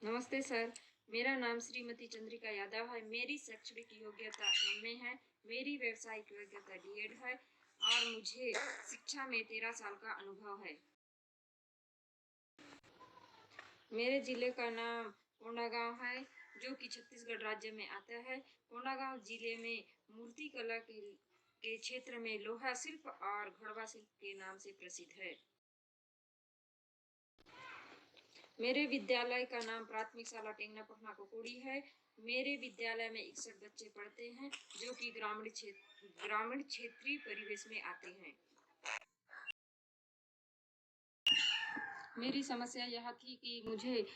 नमस्ते सर, मेरा नाम श्रीमती चंद्रिका यादव है। मेरी शैक्षणिक योग्यता एमए है। मेरी व्यावसायिक योग्यता डीएड है और मुझे शिक्षा में 13 साल का अनुभव है। मेरे जिले का नाम कोंडागांव है, जो कि छत्तीसगढ़ राज्य में आता है। कोंडागांव जिले में मूर्ति कला के क्षेत्र में लोहा शिल्प और घड़वा शिल्प के नाम से प्रसिद्ध है। मेरे विद्यालय का नाम प्राथमिक शाला टेंगना पटना कोकोड़ी है। मेरे विद्यालय में 61 बच्चे पढ़ते हैं, जो कि ग्रामीण क्षेत्रीय परिवेश में आते हैं। मेरी समस्या यह थी कि मुझे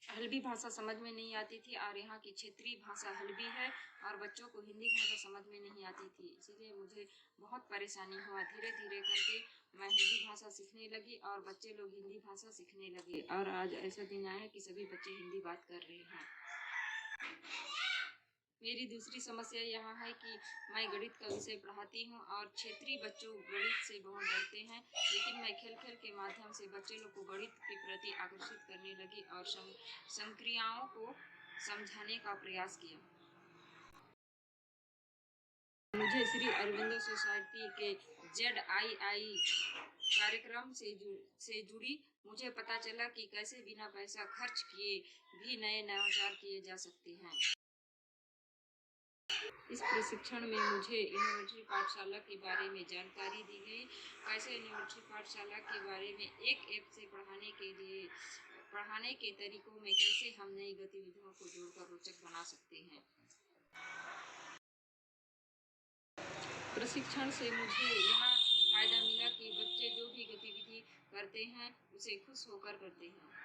हल्बी भाषा समझ में नहीं आती थी और यहाँ की क्षेत्रीय भाषा हल्बी है और बच्चों को हिंदी भाषा समझ में नहीं आती थी, इसीलिए मुझे बहुत परेशानी हुआ। धीरे धीरे करके मैं हिंदी भाषा सीखने लगी और बच्चे लोग हिंदी भाषा सीखने लगे और आज ऐसा दिन आया है कि सभी बच्चे हिंदी बात कर रहे हैं। मेरी दूसरी समस्या यह है कि मैं गणित का विषय पढ़ाती हूँ और क्षेत्रीय बच्चों गणित से बहुत डरते हैं, लेकिन मैं खेल खेल के माध्यम से बच्चे लोग को गणित के प्रति आकर्षित करने लगी और संक्रियाओं को समझाने का प्रयास किया। मुझे श्री अरविंदो सोसाइटी के ZII कार्यक्रम से जुड़ी मुझे पता चला कि कैसे बिना पैसा खर्च किए भी नए नवाचार किए जा सकते हैं। इस प्रशिक्षण में मुझे यूनिवर्सिटी पाठशाला के बारे में जानकारी दी गई। कैसे यूनिवर्सिटी पाठशाला के बारे में एक ऐप से पढ़ाने के तरीकों में कैसे हम नई गतिविधियों को जोड़कर रोचक बना सकते हैं। प्रशिक्षण से मुझे यह फायदा मिला कि बच्चे जो भी गतिविधि करते हैं उसे खुश होकर करते हैं।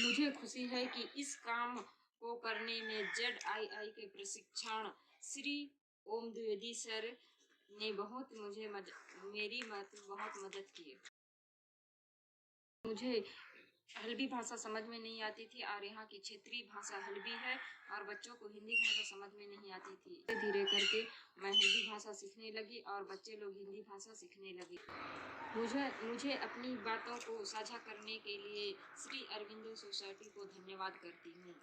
मुझे खुशी है कि इस काम को करने में ZII के प्रशिक्षण श्री ओम द्विवेदी सर ने मेरी बहुत मदद की। मुझे हल्बी भाषा समझ में नहीं आती थी और यहाँ की क्षेत्रीय भाषा हल्बी है और बच्चों को हिंदी भाषा समझ में नहीं आती थी। धीरे धीरे करके मैं हिंदी भाषा सीखने लगी और बच्चे लोग हिंदी भाषा सीखने लगे। मुझे अपनी बातों को साझा करने के लिए श्री अरविंदो सोसाइटी को धन्यवाद करती हूँ।